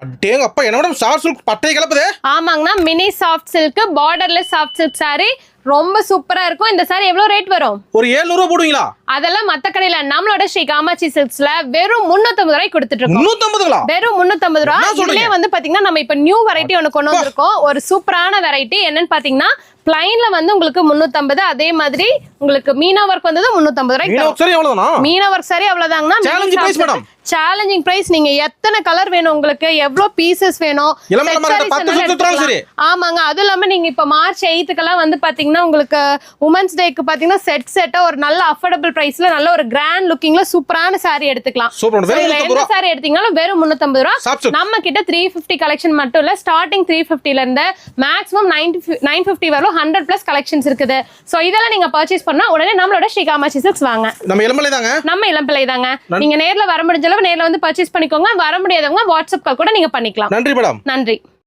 அடேங்க அப்பா, என்ன மேடம் சாஃப்ட் சில்க் பட்டை கிளப்புதே. ஆமாங்கண்ணா, mini soft silk borderless soft silk saree ரொம்ப சூப்பரா இருக்கும். இந்த saree எவ்வளவு ரேட் வரும்? ஒரு 700 ரூபாய் போடுவீங்களா? அதெல்லாம் மத்த கடையில, நம்மளோட ஸ்ரீ காமாட்சி சில்க்ஸ்ல வெறும் 350 ரூபாய்க்கு கொடுத்துட்டு இருக்கோம். 350ங்களா? வெறும் 350 ரூபாய். இதுலயே வந்து பாத்தீங்கன்னா நம்ம இப்ப நியூ வெரைட்டி ஒன்னு கொண்டு வந்திருக்கோம். ஒரு சூப்பரான வெரைட்டி. என்னன்னு பாத்தீங்கன்னா பிளைன்ல வந்து உங்களுக்கு 350, அதே மாதிரி உங்களுக்கு மீனா ஒர்க் வந்தது 350 ரூபாய்க்கு. மீனா ஒர்க் சரி எவ்வளவுதானா? மீனா ஒர்க் சரி அவ்வளவுதாங்கண்ணா. Challenge price madam. Challenging price. நீங்க எத்தனை கலர் வேணும் உங்களுக்கு, எவ்வளவு பீசஸ் வேணும், ஆமாங்க. அது இல்லாம நீங்க இப்ப மார்ச் 8க்குலாம் வந்து பாத்தீங்கன்னா உங்களுக்கு உமன்ஸ் டேக்கு பாத்தீங்கன்னா செட்டா ஒரு நல்ல அஃபோர்டபிள் பிரைஸ்ல நல்ல ஒரு கிராண்ட் லுக்கிங்ல சூப்பரான saree எடுத்துக்கலாம். எந்த saree எடுத்தீங்கனாலும் வெறும் 350 ரூபாய். நம்ம கிட்ட 350 கலெக்ஷன் மட்டும் இல்ல, ஸ்டார்டிங் 350ல இருந்து மேக்ஸிமம் 950 வரலும் 100+ கலெக்ஷன்ஸ் இருக்குது. சோ இதெல்லாம் நீங்க பர்ச்சேஸ் பண்ணா உடனே நம்மளோட ஸ்ரீ காமாட்சி சில்க்ஸ் வாங்க. நம்ம இளம்பிள்ளை தாங்க. நீங்க நேர்ல வர முடிஞ்ச அளவு நேர்ல வந்து பர்ச்சேஸ் பண்ணிக்கோங்க. வர முடியாதவங்க வாட்ஸ்அப் கால் கூட நீங்க பண்ணிக்கலாம். நன்றி மேடம். நன்றி.